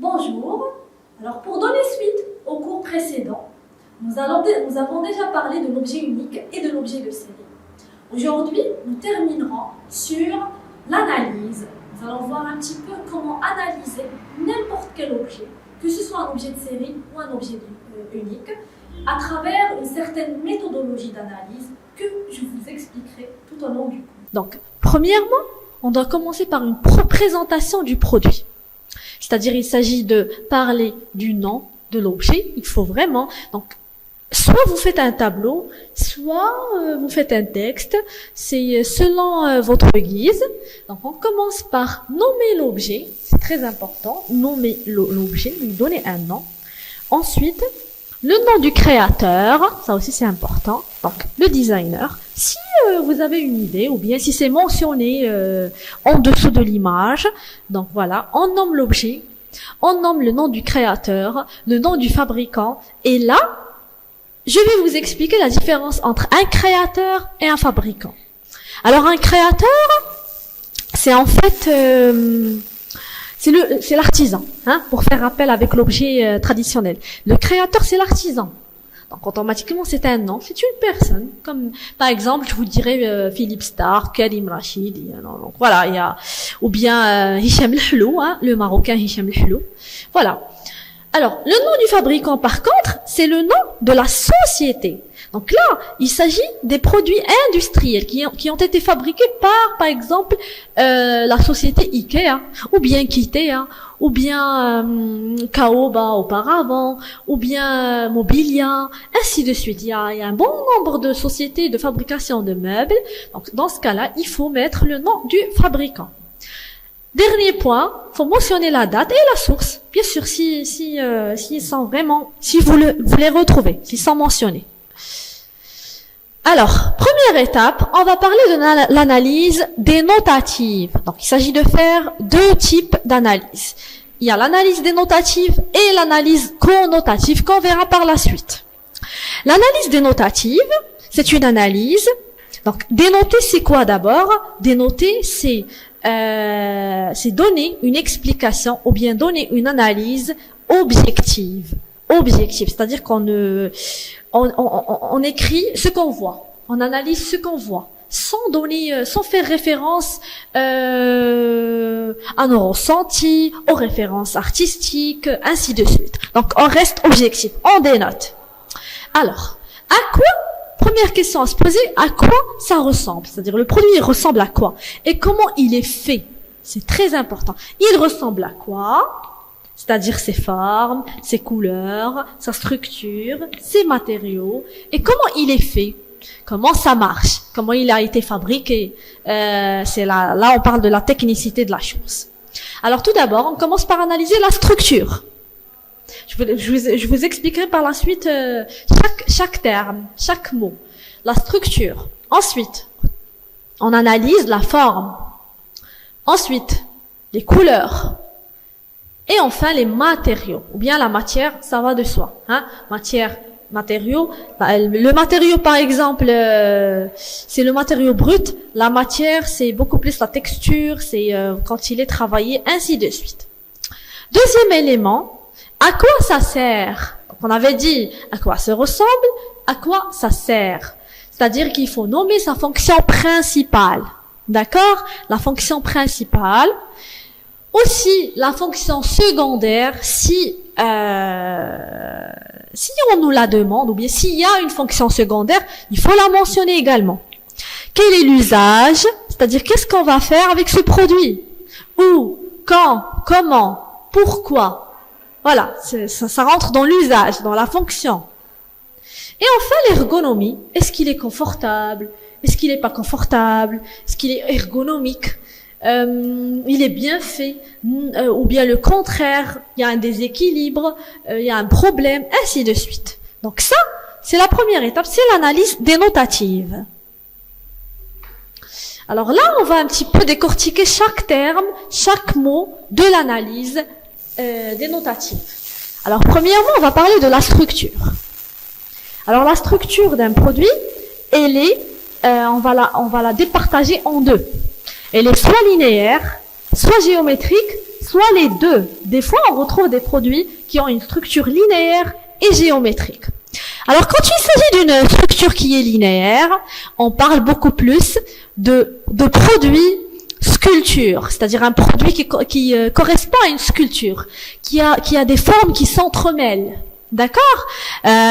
Bonjour. Alors pour donner suite au cours précédent, nous avons déjà parlé de l'objet unique et de l'objet de série. Aujourd'hui, nous terminerons sur l'analyse. Nous allons voir un petit peu comment analyser n'importe quel objet, que ce soit un objet de série ou un objet unique, à travers une certaine méthodologie d'analyse que je vous expliquerai tout au long du cours. Donc, premièrement, on doit commencer par une présentation du produit. C'est-à-dire, il s'agit de parler du nom de l'objet. Il faut vraiment, donc, soit vous faites un tableau, soit vous faites un texte. C'est selon votre guise. Donc, on commence par nommer l'objet. C'est très important. Nommer l'objet, lui donner un nom. Ensuite, le nom du créateur. Ça aussi, c'est important. Donc, le designer. Si vous avez une idée, ou bien si c'est mentionné en dessous de l'image, donc voilà, on nomme l'objet, on nomme le nom du créateur, le nom du fabricant, et là, je vais vous expliquer la différence entre un créateur et un fabricant. Alors, un créateur, c'est en fait, c'est l'artisan, hein, pour faire appel avec l'objet traditionnel. Le créateur, c'est l'artisan. Donc, automatiquement, c'est un nom, c'est une personne. Comme, par exemple, je vous dirais Philippe Stark, Karim Rachid. Donc, voilà, il y a, ou bien Hicham El Houlou, hein, le Marocain Hicham El Houlou. Voilà. Alors, le nom du fabricant, par contre, c'est le nom de la société. Donc là, il s'agit des produits industriels qui ont été fabriqués par exemple, la société Ikea, ou bien Kitea, ou bien Kaoba auparavant, ou bien Mobilia, ainsi de suite. Il y a un bon nombre de sociétés de fabrication de meubles. Donc dans ce cas-là, il faut mettre le nom du fabricant. Dernier point, faut mentionner la date et la source. Bien sûr, s'ils sont vraiment, si vous les retrouvez, s'ils sont mentionnés. Alors, première étape, on va parler de l'analyse dénotative. Donc, il s'agit de faire deux types d'analyse. Il y a l'analyse dénotative et l'analyse connotative qu'on verra par la suite. L'analyse dénotative, c'est une analyse. Donc, dénoter, c'est quoi d'abord? Dénoter, c'est donner une explication ou bien donner une analyse objective. Objective, c'est-à-dire qu'on écrit ce qu'on voit, on analyse ce qu'on voit, sans faire référence à nos ressentis, aux références artistiques, ainsi de suite. Donc on reste objectif, on dénote. Alors, à quoi? Première question à se poser, à quoi ça ressemble? C'est-à-dire le produit il ressemble à quoi? Et comment il est fait? C'est très important. Il ressemble à quoi? C'est-à-dire ses formes, ses couleurs, sa structure, ses matériaux, et comment il est fait, comment ça marche, comment il a été fabriqué. C'est là on parle de la technicité de la chose. Alors tout d'abord, on commence par analyser la structure. Je vous expliquerai par la suite chaque terme, chaque mot, la structure. Ensuite, on analyse la forme. Ensuite, les couleurs. Et enfin, les matériaux, ou bien la matière, ça va de soi. Hein? Matériaux. Le matériau, par exemple, c'est le matériau brut. La matière, c'est beaucoup plus la texture, c'est quand il est travaillé, ainsi de suite. Deuxième élément, à quoi ça sert? Donc, on avait dit à quoi ça ressemble, à quoi ça sert. C'est-à-dire qu'il faut nommer sa fonction principale. D'accord? La fonction principale. Aussi, la fonction secondaire, si on nous la demande, ou bien s'il y a une fonction secondaire, il faut la mentionner également. Quel est l'usage? C'est-à-dire, qu'est-ce qu'on va faire avec ce produit? Où? Quand? Comment? Pourquoi? Voilà, ça rentre dans l'usage, dans la fonction. Et enfin, l'ergonomie. Est-ce qu'il est confortable? Est-ce qu'il n'est pas confortable? Est-ce qu'il est ergonomique? Il est bien fait, ou bien le contraire, il y a un déséquilibre, il y a un problème, ainsi de suite. Donc ça, c'est la première étape, c'est l'analyse dénotative. Alors là, on va un petit peu décortiquer chaque terme, chaque mot de l'analyse dénotative. Alors premièrement, on va parler de la structure. Alors la structure d'un produit, elle est, on va la départager en deux. Elle est soit linéaire, soit géométrique, soit les deux. Des fois, on retrouve des produits qui ont une structure linéaire et géométrique. Alors, quand il s'agit d'une structure qui est linéaire, on parle beaucoup plus de produits sculpture, c'est-à-dire un produit qui correspond à une sculpture, qui a des formes qui s'entremêlent, d'accord,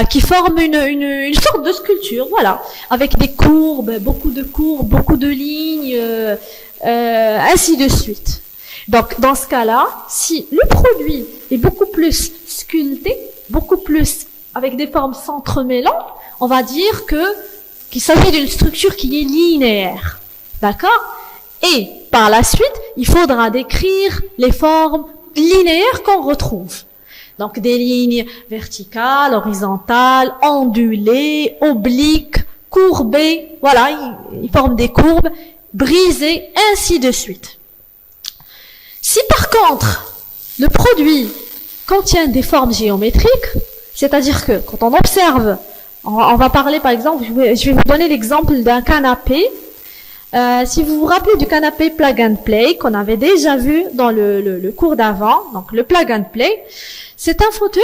qui forment une sorte de sculpture, voilà, avec des courbes, beaucoup de lignes, ainsi de suite. Donc, dans ce cas-là, si le produit est beaucoup plus sculpté, beaucoup plus avec des formes s'entremêlant, on va dire qu'il s'agit d'une structure qui est linéaire. D'accord? Et, par la suite, il faudra décrire les formes linéaires qu'on retrouve. Donc, des lignes verticales, horizontales, ondulées, obliques, courbées, voilà, ils forment des courbes, brisées, ainsi de suite. Si par contre, le produit contient des formes géométriques, c'est-à-dire que quand on observe, on va parler par exemple, je vais vous donner l'exemple d'un canapé. Si vous vous rappelez du canapé plug and play qu'on avait déjà vu dans le cours d'avant, donc le plug and play, c'est un fauteuil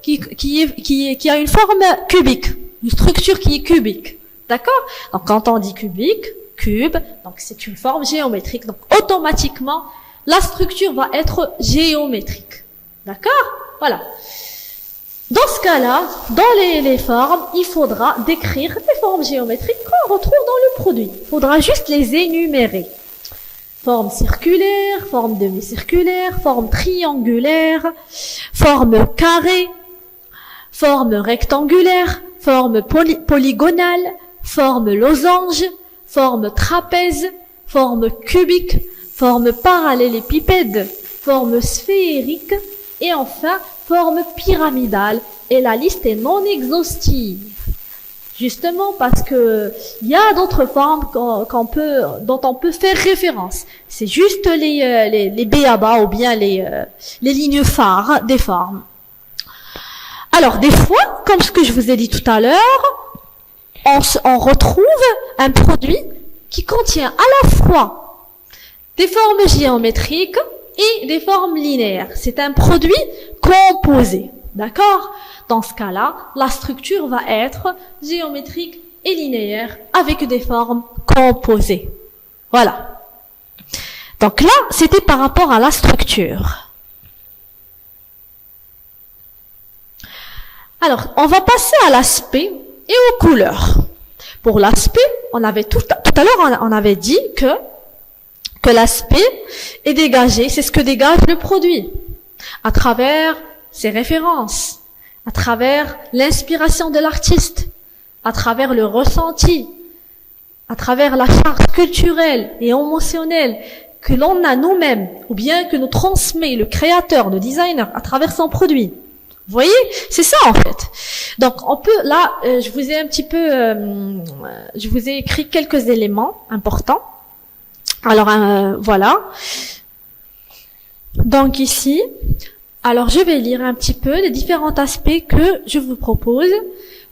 qui a une forme cubique, une structure qui est cubique, d'accord? Donc quand on dit cubique, cube, donc c'est une forme géométrique, donc automatiquement la structure va être géométrique, d'accord? Voilà. Dans ce cas-là, dans les formes, il faudra décrire les formes géométriques qu'on retrouve dans le produit. Il faudra juste les énumérer. Forme circulaire, forme demi-circulaire, forme triangulaire, forme carrée, forme rectangulaire, forme polygonale, forme losange, forme trapèze, forme cubique, forme parallélépipède, forme sphérique, et enfin, forme pyramidale, et la liste est non exhaustive. Justement parce que il y a d'autres formes dont on peut faire référence. C'est juste les b.a.-ba ou bien les lignes phares des formes. Alors, des fois, comme ce que je vous ai dit tout à l'heure, on retrouve un produit qui contient à la fois des formes géométriques et des formes linéaires. C'est un produit composé. D'accord? Dans ce cas-là, la structure va être géométrique et linéaire avec des formes composées. Voilà. Donc là, c'était par rapport à la structure. Alors, on va passer à l'aspect et aux couleurs. Pour l'aspect, on avait tout à l'heure, on avait dit que l'aspect est dégagé, c'est ce que dégage le produit, à travers ses références, à travers l'inspiration de l'artiste, à travers le ressenti, à travers la charge culturelle et émotionnelle que l'on a nous-mêmes, ou bien que nous transmet le créateur, le designer, à travers son produit. Vous voyez, c'est ça en fait. Donc on peut, là, je vous ai un petit peu, je vous ai écrit quelques éléments importants. Alors voilà. Donc ici, alors je vais lire un petit peu les différents aspects que je vous propose.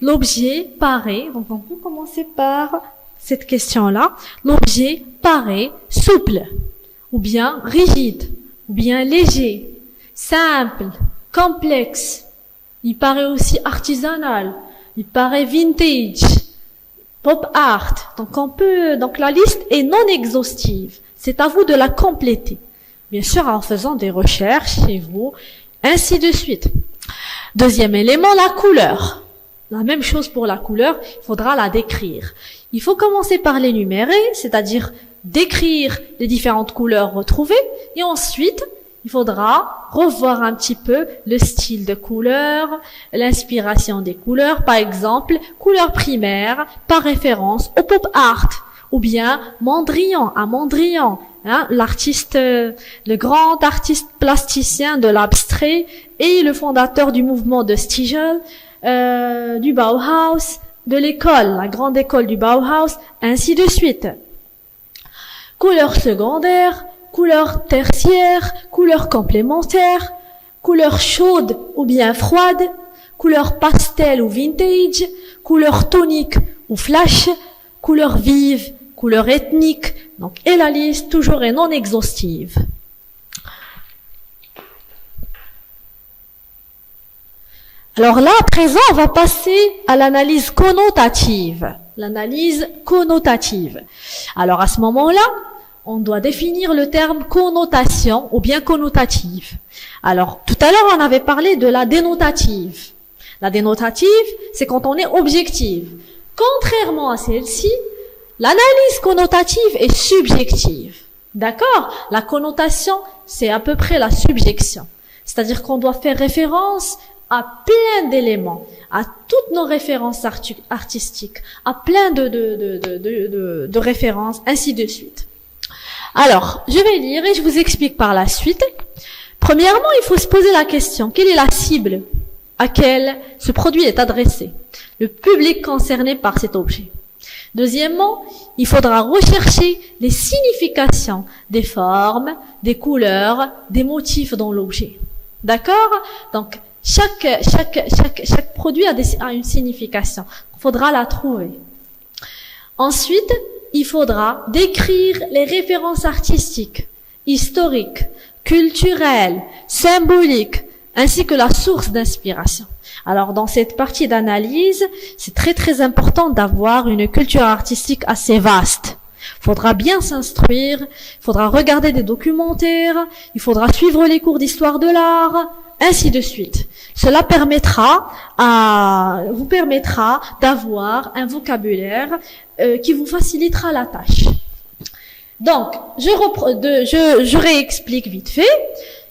L'objet paraît, donc on peut commencer par cette question-là. L'objet paraît souple, ou bien rigide, ou bien léger, simple, complexe. Il paraît aussi artisanal, il paraît vintage, pop art. Donc la liste est non exhaustive. C'est à vous de la compléter. Bien sûr, en faisant des recherches chez vous, ainsi de suite. Deuxième élément, la couleur. La même chose pour la couleur, il faudra la décrire. Il faut commencer par l'énumérer, c'est-à-dire décrire les différentes couleurs retrouvées, et ensuite, il faudra revoir un petit peu le style de couleur, l'inspiration des couleurs, par exemple, couleur primaire, par référence au pop art, ou bien Mondrian, à Mondrian, l'artiste, le grand artiste plasticien de l'abstrait et le fondateur du mouvement de Stiegel, du Bauhaus, de l'école, la grande école du Bauhaus, ainsi de suite. Couleur secondaire, couleur tertiaire, couleur complémentaire, couleur chaude ou bien froide, couleur pastel ou vintage, couleur tonique ou flash, couleur vive, couleur ethnique, donc, et la liste toujours est non exhaustive. Alors là, à présent, on va passer à l'analyse connotative. L'analyse connotative. Alors à ce moment-là, on doit définir le terme connotation ou bien connotative. Alors, tout à l'heure, on avait parlé de la dénotative. La dénotative, c'est quand on est objective. Contrairement à celle-ci, l'analyse connotative est subjective. D'accord? La connotation, c'est à peu près la subjection. C'est-à-dire qu'on doit faire référence à plein d'éléments, à toutes nos références artistiques, à plein de références, ainsi de suite. Alors, je vais lire et je vous explique par la suite. Premièrement, il faut se poser la question, quelle est la cible à laquelle ce produit est adressé? Le public concerné par cet objet. Deuxièmement, il faudra rechercher les significations des formes, des couleurs, des motifs dans l'objet. D'accord? Donc, chaque produit a une signification. Il faudra la trouver. Ensuite, il faudra décrire les références artistiques, historiques, culturelles, symboliques, ainsi que la source d'inspiration. Alors, dans cette partie d'analyse, c'est très très important d'avoir une culture artistique assez vaste. Il faudra bien s'instruire, il faudra regarder des documentaires, il faudra suivre les cours d'histoire de l'art, ainsi de suite. Cela vous permettra d'avoir un vocabulaire qui vous facilitera la tâche. Donc, je réexplique vite fait.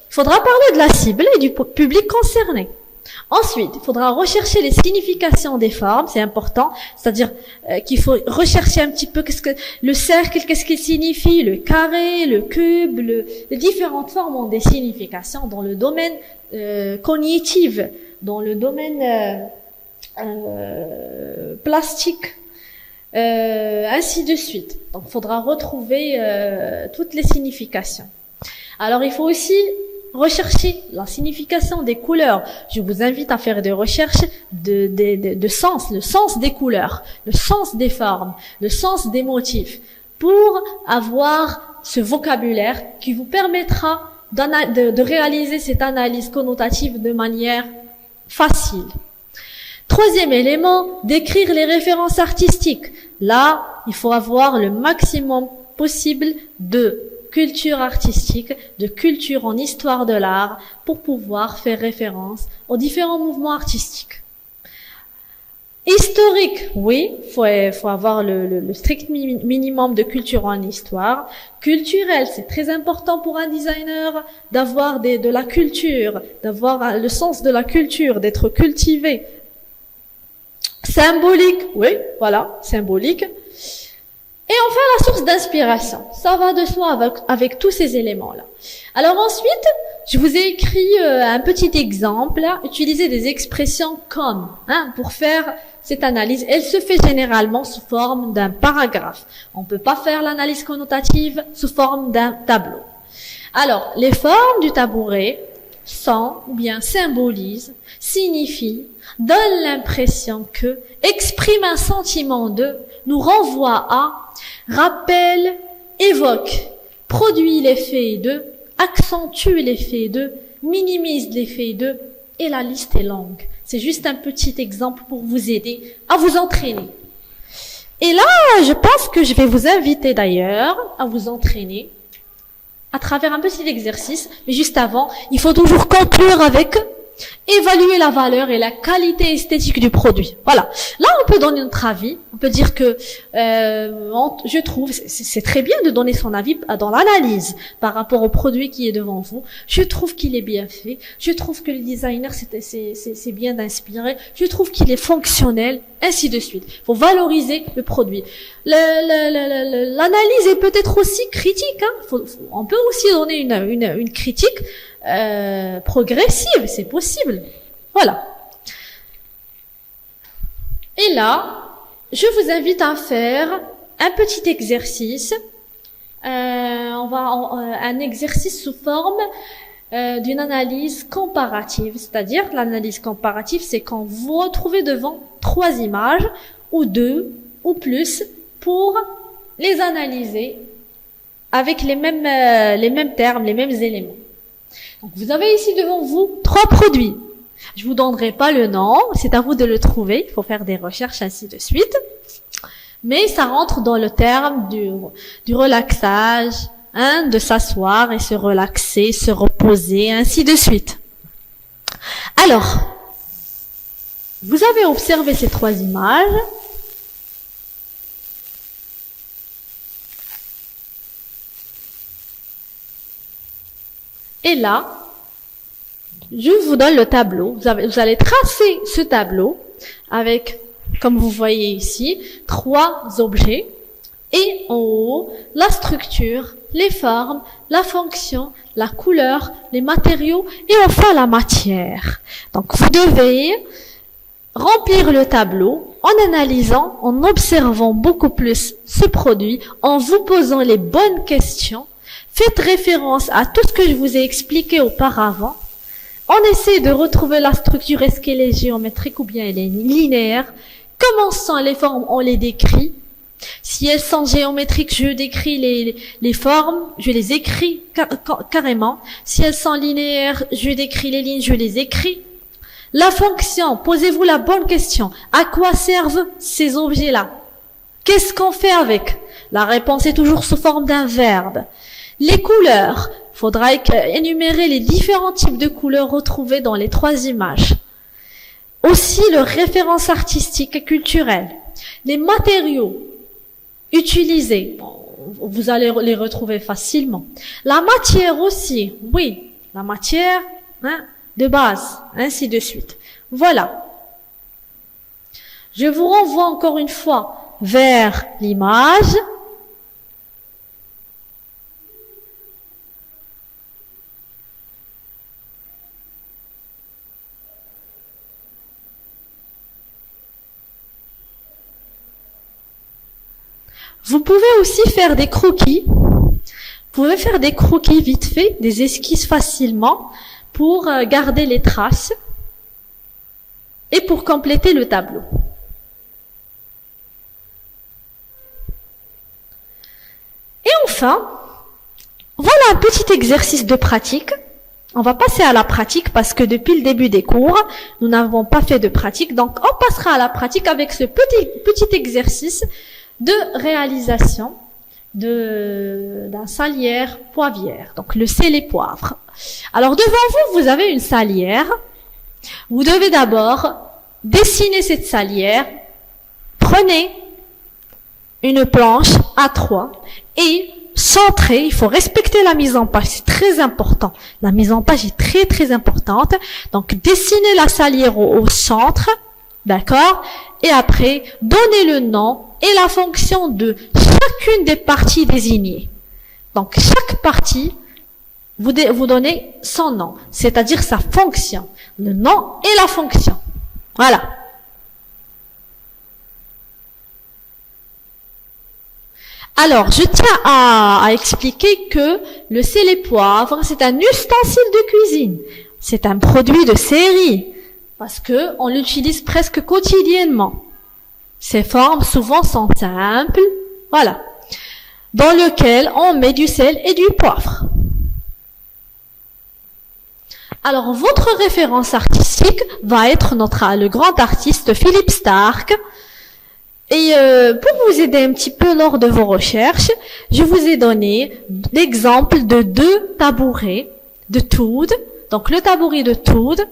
Il faudra parler de la cible et du public concerné. Ensuite, il faudra rechercher les significations des formes, c'est important, c'est-à-dire qu'il faut rechercher un petit peu le cercle, qu'est-ce qu'il signifie, le carré, le cube, les différentes formes ont des significations dans le domaine cognitif, dans le domaine plastique, ainsi de suite. Donc, il faudra retrouver toutes les significations. Alors, il faut aussi rechercher la signification des couleurs. Je vous invite à faire des recherches de sens, le sens des couleurs, le sens des formes, le sens des motifs, pour avoir ce vocabulaire qui vous permettra de réaliser cette analyse connotative de manière facile. Troisième élément, décrire les références artistiques. Là, il faut avoir le maximum possible de culture artistique, de culture en histoire de l'art, pour pouvoir faire référence aux différents mouvements artistiques. Historique, oui, faut avoir le strict minimum de culture en histoire. Culturel, c'est très important pour un designer d'avoir de la culture, d'avoir le sens de la culture, d'être cultivé. Symbolique, oui, voilà, symbolique. Et enfin, la source d'inspiration. Ça va de soi avec tous ces éléments-là. Alors ensuite, je vous ai écrit un petit exemple. Utilisez des expressions comme, pour faire cette analyse. Elle se fait généralement sous forme d'un paragraphe. On ne peut pas faire l'analyse connotative sous forme d'un tableau. Alors, les formes du tabouret sont, ou bien symbolisent, signifient, donnent l'impression que, expriment un sentiment de, nous renvoie à, rappelle, évoque, produit l'effet de, accentue l'effet de, minimise l'effet de, et la liste est longue. C'est juste un petit exemple pour vous aider à vous entraîner. Et là, je pense que je vais vous inviter d'ailleurs à vous entraîner à travers un petit exercice. Mais juste avant, il faut toujours conclure avec évaluer la valeur et la qualité esthétique du produit. Voilà. Là, on peut donner notre avis. On peut dire que je trouve, c'est très bien de donner son avis dans l'analyse par rapport au produit qui est devant vous. Je trouve qu'il est bien fait. Je trouve que le designer c'est bien d'inspirer. Je trouve qu'il est fonctionnel, ainsi de suite. Il faut valoriser le produit. L'analyse est peut-être aussi critique. On peut aussi donner une critique progressive, c'est possible. Voilà. Et là, je vous invite à faire un petit exercice. Un exercice sous forme d'une analyse comparative. C'est-à-dire, l'analyse comparative, c'est quand vous retrouvez devant 3 images, ou 2, ou plus, pour les analyser avec les mêmes termes, les mêmes éléments. Donc, vous avez ici devant vous 3 produits. Je vous donnerai pas le nom, c'est à vous de le trouver, il faut faire des recherches, ainsi de suite. Mais ça rentre dans le terme du relaxage, hein, de s'asseoir et se relaxer, se reposer, ainsi de suite. Alors, vous avez observé ces 3 images. Et là, je vous donne le tableau. Vous allez tracer ce tableau avec, comme vous voyez ici, 3 objets. Et en haut, la structure, les formes, la fonction, la couleur, les matériaux et enfin la matière. Donc vous devez remplir le tableau en analysant, en observant beaucoup plus ce produit, en vous posant les bonnes questions. Faites référence à tout ce que je vous ai expliqué auparavant. On essaie de retrouver la structure, est-ce qu'elle est géométrique ou bien elle est linéaire. Comment sont les formes, on les décrit. Si elles sont géométriques, je décris les formes, je les écris carrément. Si elles sont linéaires, je décris les lignes, je les écris. La fonction, posez-vous la bonne question. À quoi servent ces objets-là? Qu'est-ce qu'on fait avec? La réponse est toujours sous forme d'un verbe. Les couleurs, faudra énumérer les différents types de couleurs retrouvées dans les 3 images. Aussi, leurs références artistiques et culturelles. Les matériaux utilisés, vous allez les retrouver facilement. La matière aussi, oui, la matière, hein, de base, ainsi de suite. Voilà. Je vous renvoie encore une fois vers l'image. Vous pouvez aussi faire des croquis. Vous pouvez faire des croquis vite fait, des esquisses facilement pour garder les traces et pour compléter le tableau. Et enfin, voilà un petit exercice de pratique. On va passer à la pratique parce que depuis le début des cours, nous n'avons pas fait de pratique. Donc, on passera à la pratique avec ce petit exercice de réalisation d'un salière poivrière. Donc, le sel et poivre. Alors, devant vous, vous avez une salière. Vous devez d'abord dessiner cette salière. Prenez une planche A3 et centrer. Il faut respecter la mise en page, c'est très important. La mise en page est très très importante. Donc, dessinez la salière au centre, d'accord? Et après, donnez le nom et la fonction de chacune des parties désignées. Donc, chaque partie, vous donnez son nom, c'est-à-dire sa fonction. Le nom et la fonction. Voilà. Alors, je tiens à expliquer que le sel et poivre, c'est un ustensile de cuisine. C'est un produit de série. Parce que on l'utilise presque quotidiennement. Ces formes souvent sont simples, voilà, dans lequel on met du sel et du poivre. Alors, votre référence artistique va être le grand artiste Philippe Starck. Et pour vous aider un petit peu lors de vos recherches, je vous ai donné l'exemple de 2 tabourets de Toud. Donc, le tabouret de Toud,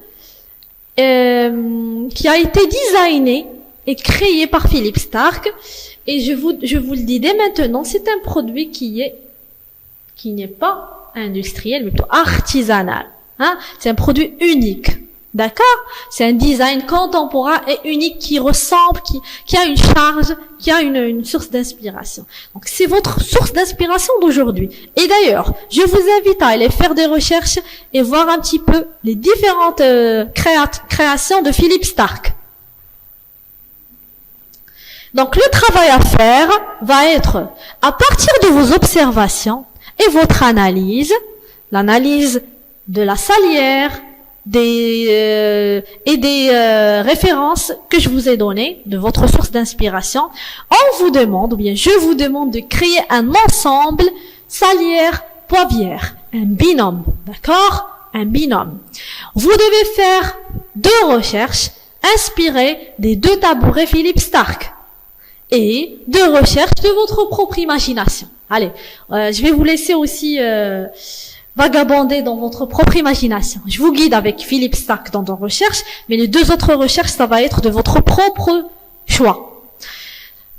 qui a été designé et créé par Philippe Starck. Et je vous le dis dès maintenant, c'est un produit qui n'est pas industriel, mais plutôt artisanal. Hein? C'est un produit unique. D'accord? C'est un design contemporain et unique qui ressemble, qui a une charge, qui a une source d'inspiration. Donc, c'est votre source d'inspiration d'aujourd'hui. Et d'ailleurs, je vous invite à aller faire des recherches et voir un petit peu les différentes créations de Philippe Starck. Donc, le travail à faire va être, à partir de vos observations et votre analyse, l'analyse de la salière, des références que je vous ai données de votre source d'inspiration, on vous demande, ou bien je vous demande de créer un ensemble salière-poivrière, un binôme, d'accord? Un binôme. Vous devez faire deux recherches inspirées des deux tabourets Philippe Stark et deux recherches de votre propre imagination. Allez, je vais vous laisser aussi vagabonder dans votre propre imagination. Je vous guide avec Philippe Stark dans nos recherches, mais les deux autres recherches, ça va être de votre propre choix.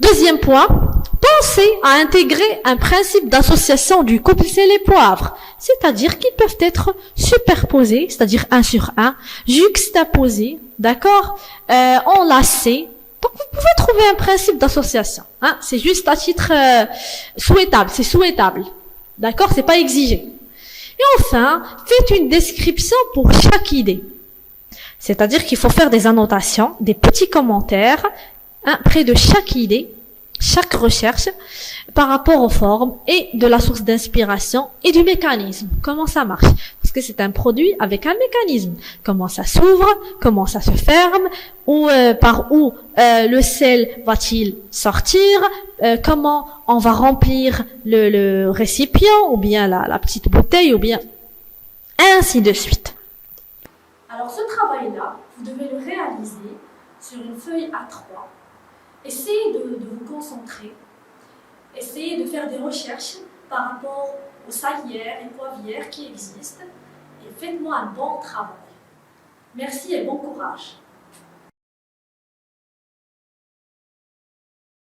Deuxième point, pensez à intégrer un principe d'association du couple sel et poivre, c'est-à-dire qu'ils peuvent être superposés, c'est-à-dire 1 sur 1, juxtaposés, d'accord, enlacés. Donc vous pouvez trouver un principe d'association. Hein, c'est juste à titre souhaitable, c'est souhaitable, d'accord, c'est pas exigé. Et enfin, faites une description pour chaque idée. C'est-à-dire qu'il faut faire des annotations, des petits commentaires, près de chaque idée, chaque recherche, par rapport aux formes et de la source d'inspiration et du mécanisme. Comment ça marche? Parce que c'est un produit avec un mécanisme. Comment ça s'ouvre, comment ça se ferme, ou par où le sel va-t-il sortir, comment on va remplir le récipient, ou bien la petite bouteille, ou bien ainsi de suite. Alors ce travail-là, vous devez le réaliser sur une feuille A3. Essayez de vous concentrer. Essayez de faire des recherches par rapport aux salières et poivrières qui existent. Et faites-moi un bon travail. Merci et bon courage.